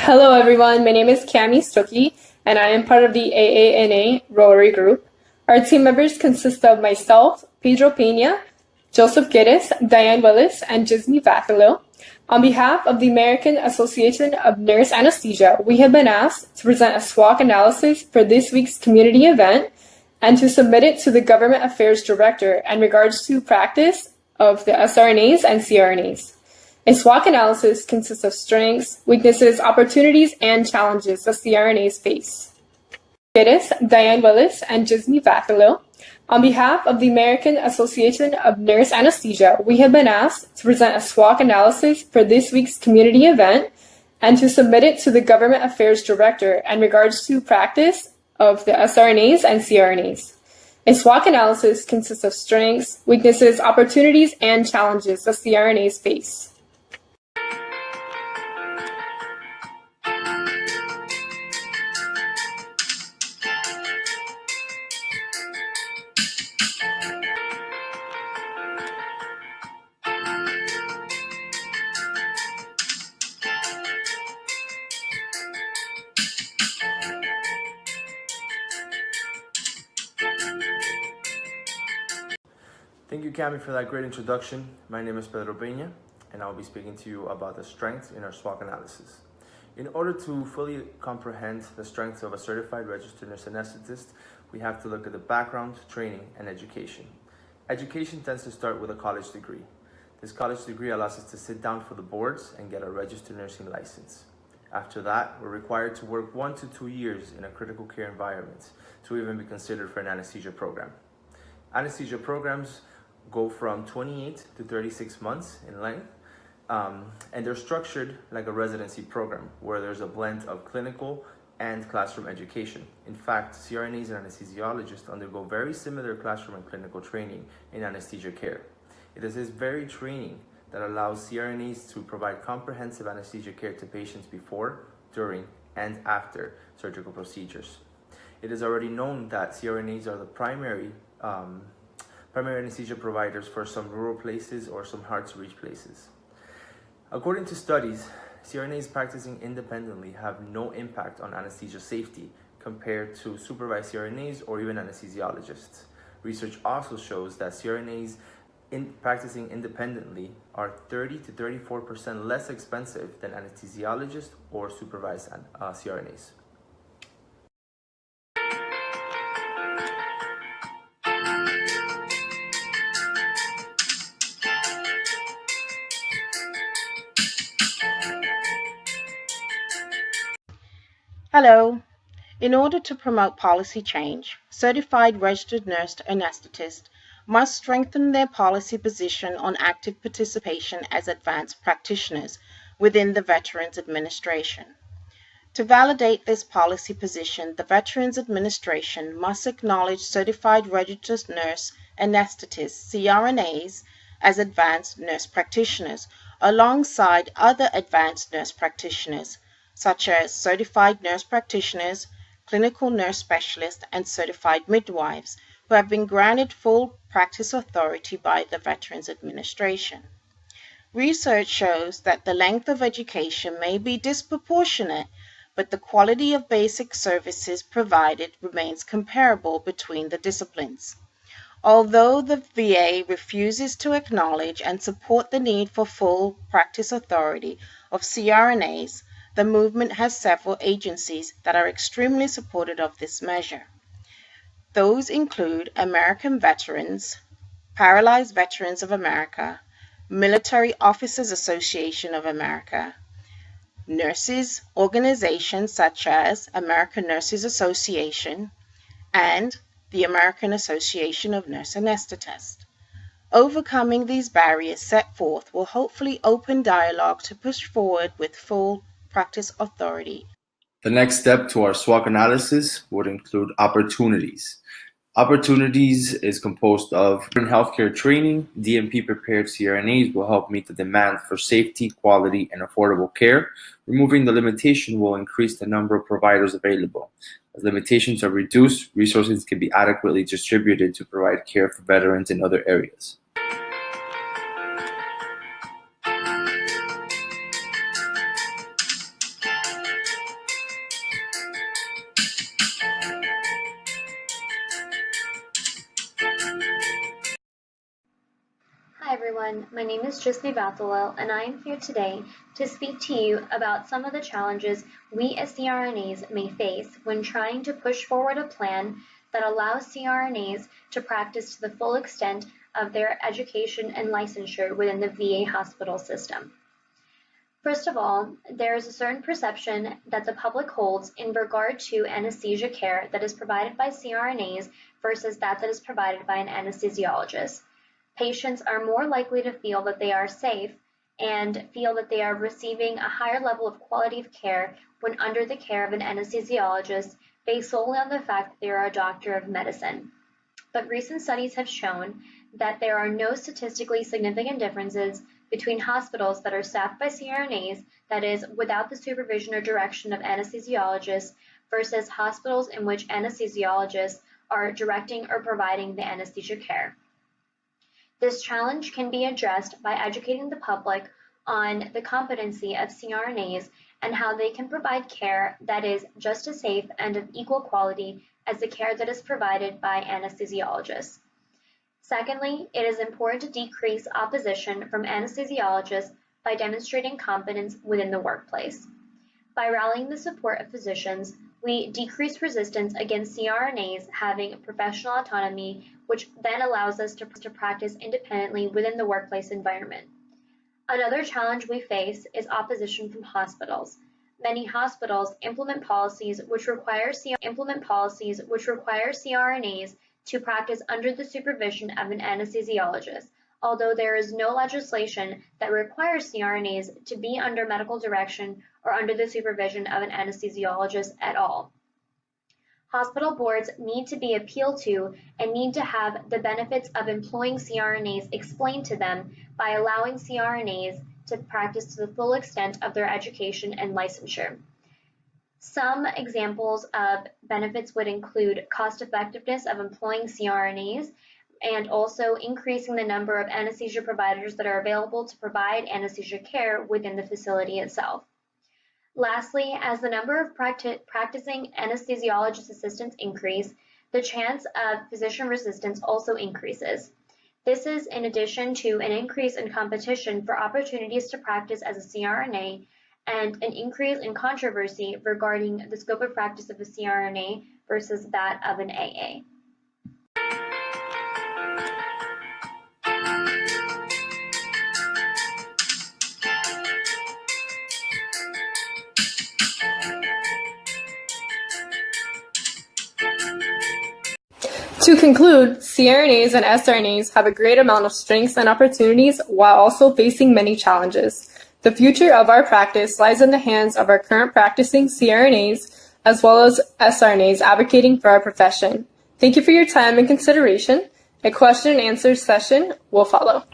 Hello everyone, my name is Cami Stuckey, and I am part of the AANA Rory group. Our team members consist of myself, Pedro Pena, Joseph Geddes, Diane Willis, and Jismi Vacalo. On behalf of the American Association of Nurse Anesthesia, we have been asked to present a SWOC analysis for this week's community event and to submit it to the Government Affairs Director in regards to practice of the sRNAs and cRNAs. A SWOC analysis consists of strengths, weaknesses, opportunities, and challenges the cRNAs face. Geddes, Diane Willis, and Jismi Vacalo. On behalf of the American Association of Nurse Anesthesia, we have been asked to present a SWOC analysis for this week's community event and to submit it to the Government Affairs Director in regards to practice of the sRNAs and cRNAs. A SWOC analysis consists of strengths, weaknesses, opportunities, and challenges the cRNAs face. Thank you, Cami, for that great introduction. My name is Pedro Pena, and I'll be speaking to you about the strengths in our SWOC analysis. In order to fully comprehend the strengths of a certified registered nurse anesthetist, we have to look at the background, training, and education. Education tends to start with a college degree. This college degree allows us to sit down for the boards and get a registered nursing license. After that, we're required to work 1 to 2 years in a critical care environment to even be considered for an anesthesia program. Anesthesia programs go from 28 to 36 months in length, and they're structured like a residency program where there's a blend of clinical and classroom education. In fact, CRNAs and anesthesiologists undergo very similar classroom and clinical training in anesthesia care. It is this very training that allows CRNAs to provide comprehensive anesthesia care to patients before, during, and after surgical procedures. It is already known that CRNAs are the primary anesthesia providers for some rural places or some hard-to-reach places. According to studies, CRNAs practicing independently have no impact on anesthesia safety compared to supervised CRNAs or even anesthesiologists. Research also shows that CRNAs practicing independently are 30 to 34% less expensive than anesthesiologists or supervised CRNAs. Hello. In order to promote policy change, certified registered nurse anesthetists must strengthen their policy position on active participation as advanced practitioners within the Veterans Administration. To validate this policy position, the Veterans Administration must acknowledge certified registered nurse anesthetists, CRNAs, as advanced nurse practitioners alongside other advanced nurse practitioners such as certified nurse practitioners, clinical nurse specialists, and certified midwives who have been granted full practice authority by the Veterans Administration. Research shows that the length of education may be disproportionate, but the quality of basic services provided remains comparable between the disciplines. Although the VA refuses to acknowledge and support the need for full practice authority of CRNAs, the movement has several agencies that are extremely supportive of this measure. Those include American Veterans, Paralyzed Veterans of America, Military Officers Association of America, nurses organizations such as American Nurses Association, and the American Association of Nurse Anesthetists. Overcoming these barriers set forth will hopefully open dialogue to push forward with full practice authority. The next step to our SWOC analysis would include opportunities. Opportunities is composed of healthcare training. DMP prepared CRNAs will help meet the demand for safety, quality, and affordable care. Removing the limitation will increase the number of providers available. As limitations are reduced, resources can be adequately distributed to provide care for veterans in other areas. everyone, my name is Jismi Bathalel, and I am here today to speak to you about some of the challenges we as CRNAs may face when trying to push forward a plan that allows CRNAs to practice to the full extent of their education and licensure within the VA hospital system. First of all, there is a certain perception that the public holds in regard to anesthesia care that is provided by CRNAs versus that is provided by an anesthesiologist. Patients are more likely to feel that they are safe and feel that they are receiving a higher level of quality of care when under the care of an anesthesiologist based solely on the fact that they are a doctor of medicine. But recent studies have shown that there are no statistically significant differences between hospitals that are staffed by CRNAs, that is, without the supervision or direction of anesthesiologists, versus hospitals in which anesthesiologists are directing or providing the anesthesia care. This challenge can be addressed by educating the public on the competency of CRNAs and how they can provide care that is just as safe and of equal quality as the care that is provided by anesthesiologists. Secondly, it is important to decrease opposition from anesthesiologists by demonstrating competence within the workplace. By rallying the support of physicians, we decrease resistance against CRNAs having professional autonomy, which then allows us to practice independently within the workplace environment. Another challenge we face is opposition from hospitals. Many hospitals implement policies which require CRNAs to practice under the supervision of an anesthesiologist, although there is no legislation that requires CRNAs to be under medical direction or under the supervision of an anesthesiologist at all. Hospital boards need to be appealed to and need to have the benefits of employing CRNAs explained to them by allowing CRNAs to practice to the full extent of their education and licensure. Some examples of benefits would include cost effectiveness of employing CRNAs and also increasing the number of anesthesia providers that are available to provide anesthesia care within the facility itself. Lastly, as the number of practicing anesthesiologist assistants increase, the chance of physician resistance also increases. This is in addition to an increase in competition for opportunities to practice as a CRNA and an increase in controversy regarding the scope of practice of a CRNA versus that of an AA. To conclude, CRNAs and SRNAs have a great amount of strengths and opportunities while also facing many challenges. The future of our practice lies in the hands of our current practicing CRNAs as well as SRNAs advocating for our profession. Thank you for your time and consideration. A question and answer session will follow.